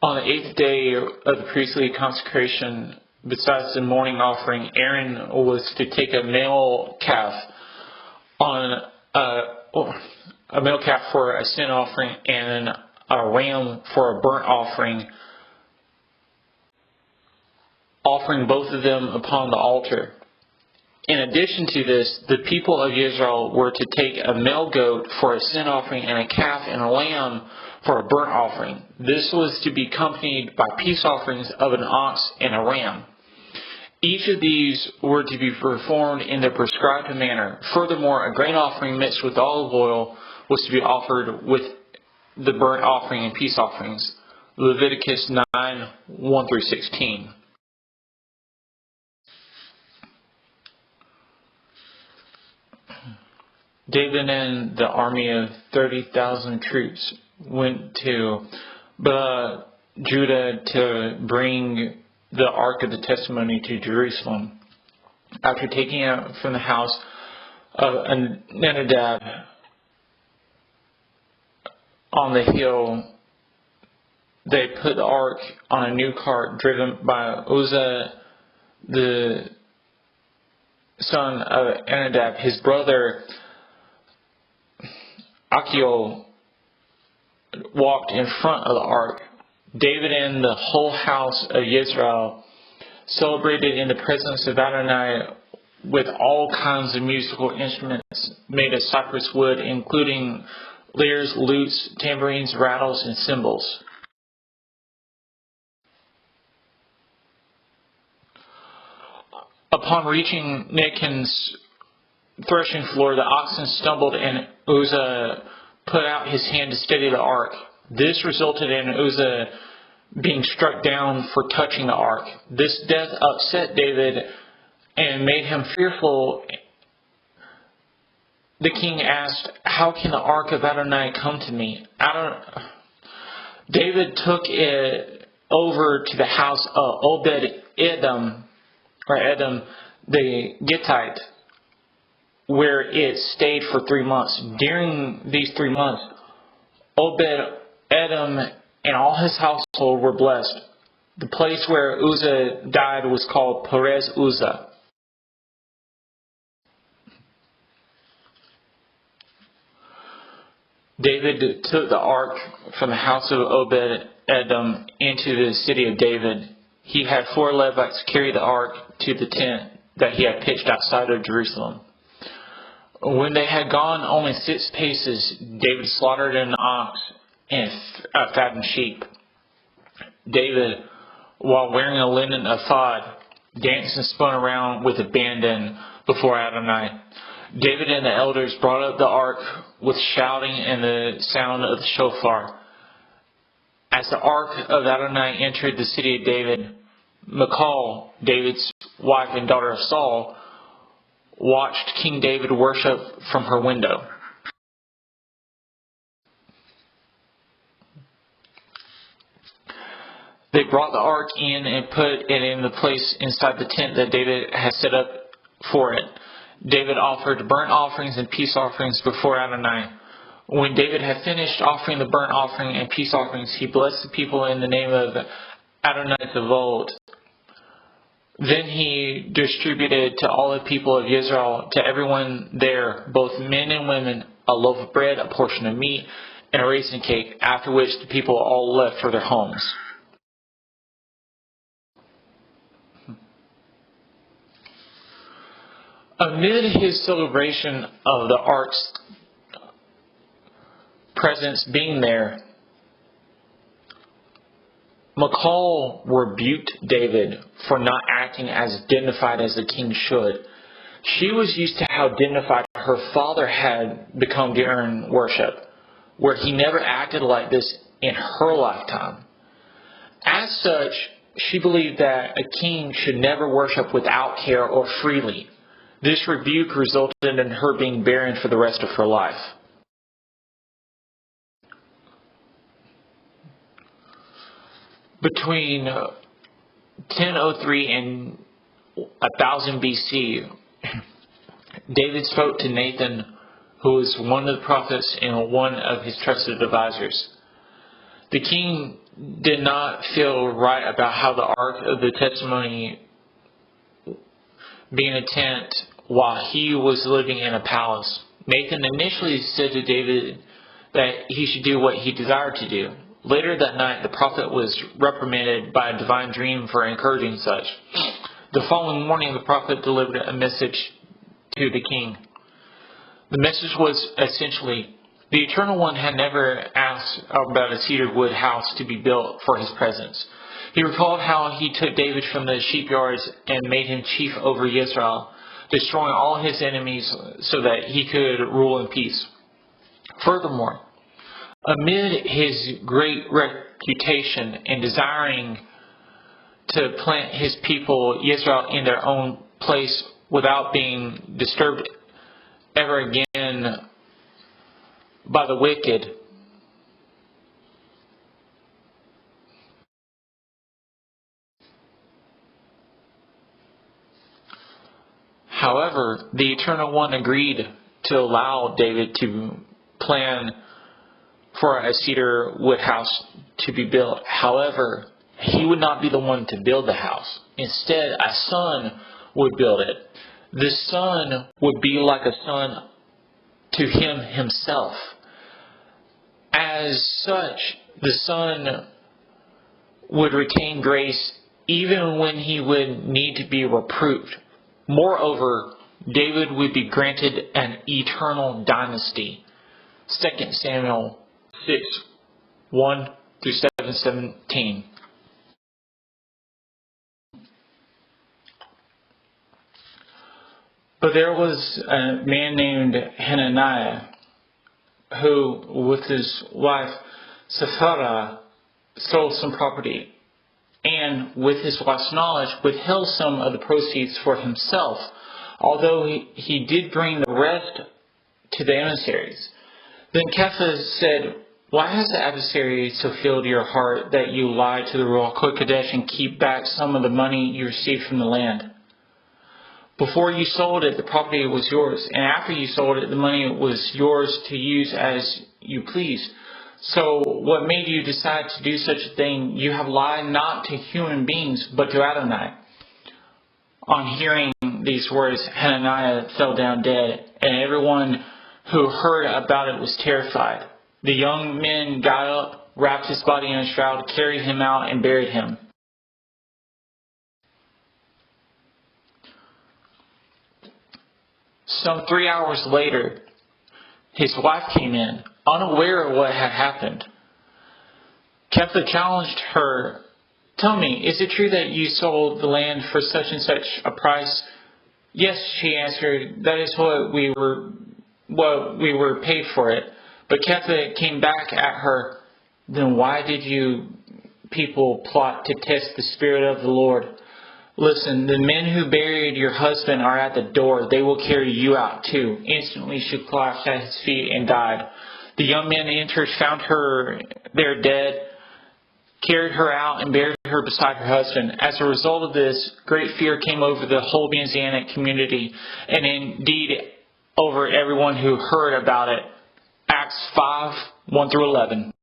On the 8th day of the priestly consecration, besides the morning offering, Aaron was to take a male calf for a sin offering and a ram for a burnt offering, offering both of them upon the altar. In addition to this, the people of Israel were to take a male goat for a sin offering and a calf and a lamb for a burnt offering. This was to be accompanied by peace offerings of an ox and a ram. Each of these were to be performed in the prescribed manner. Furthermore, a grain offering mixed with olive oil was to be offered with the burnt offering and peace offerings. Leviticus 9:1-16. David and the army of 30,000 troops went to Judah to bring the Ark of the Testimony to Jerusalem. After taking it from the house of Abinadab on the hill, they put the Ark on a new cart driven by Uzzah, the son of Abinadab. His brother Achio walked in front of the ark. David and the whole house of Israel celebrated in the presence of Adonai with all kinds of musical instruments made of cypress wood, including lyres, lutes, tambourines, rattles, and cymbals. Upon reaching Nican's threshing floor, the oxen stumbled and Uzzah put out his hand to steady the ark. This resulted in Uzzah being struck down for touching the ark. This death upset David and made him fearful. The king asked, "How can the ark of Adonai come to me?" David took it over to the house of Obed Edom the Gittite, where it stayed for 3 months. During these 3 months, Obed-Edom and all his household were blessed. The place where Uzzah died was called Perez Uzzah. David took the ark from the house of Obed-Edom into the city of David. He had 4 Levites carry the ark to the tent that he had pitched outside of Jerusalem. When they had gone only 6 paces, David slaughtered an ox and a fattened sheep. David, while wearing a linen ephod, danced and spun around with abandon before Adonai. David and the elders brought up the ark with shouting and the sound of the shofar. As the ark of Adonai entered the city of David, Michal, David's wife and daughter of Saul, watched King David worship from her window. They brought the ark in and put it in the place inside the tent that David had set up for it. David offered burnt offerings and peace offerings before Adonai. When David had finished offering the burnt offering and peace offerings, he blessed the people in the name of Adonai Tzevaot. Then he distributed to all the people of Israel, to everyone there, both men and women, a loaf of bread, a portion of meat, and a raisin cake, after which the people all left for their homes. Amid his celebration of the ark's presence being there, Michal rebuked David for not acting as dignified as the king should. She was used to how dignified her father had become during worship, where he never acted like this in her lifetime. As such, she believed that a king should never worship without care or freely. This rebuke resulted in her being barren for the rest of her life. Between 1003 and 1000 BC, David spoke to Nathan, who was one of the prophets and one of his trusted advisors. The king did not feel right about how the Ark of the Testimony being a tent while he was living in a palace. Nathan initially said to David that he should do what he desired to do. Later that night, the prophet was reprimanded by a divine dream for encouraging such. The following morning, the prophet delivered a message to the king. The message was essentially, the Eternal One had never asked about a cedar wood house to be built for his presence. He recalled how he took David from the sheepyards and made him chief over Israel, destroying all his enemies so that he could rule in peace. Furthermore, amid his great reputation and desiring to plant his people Israel in their own place without being disturbed ever again by the wicked, however, the Eternal One agreed to allow David to plan for a cedar wood house to be built. However, he would not be the one to build the house. Instead, a son would build it. The son would be like a son to him himself. As such, the son would retain grace even when he would need to be reproved. Moreover, David would be granted an eternal dynasty. 2 Samuel 6:1-7:17. But there was a man named Hananiah who, with his wife Sefira, stole some property, and with his wife's knowledge withheld some of the proceeds for himself, although he did bring the rest to the emissaries. Then Kepha said, "Why has the adversary so filled your heart that you lie to the royal Kodesh and keep back some of the money you received from the land? Before you sold it, the property was yours, and after you sold it, the money was yours to use as you pleased. So what made you decide to do such a thing? You have lied not to human beings, but to Adonai." On hearing these words, Hananiah fell down dead, and everyone who heard about it was terrified. The young men got up, wrapped his body in a shroud, carried him out, and buried him. Some 3 hours later, his wife came in, unaware of what had happened. Kepha challenged her, "Tell me, is it true that you sold the land for such and such a price?" "Yes," she answered, "that is what we were paid for it." But Kepha came back at her, "Then why did you people plot to test the Spirit of the Lord? Listen, the men who buried your husband are at the door. They will carry you out too." Instantly she collapsed at his feet and died. The young men entered, found her there dead, carried her out, and buried her beside her husband. As a result of this, great fear came over the whole Messianic community, and indeed over everyone who heard about it. Acts 5:1-11.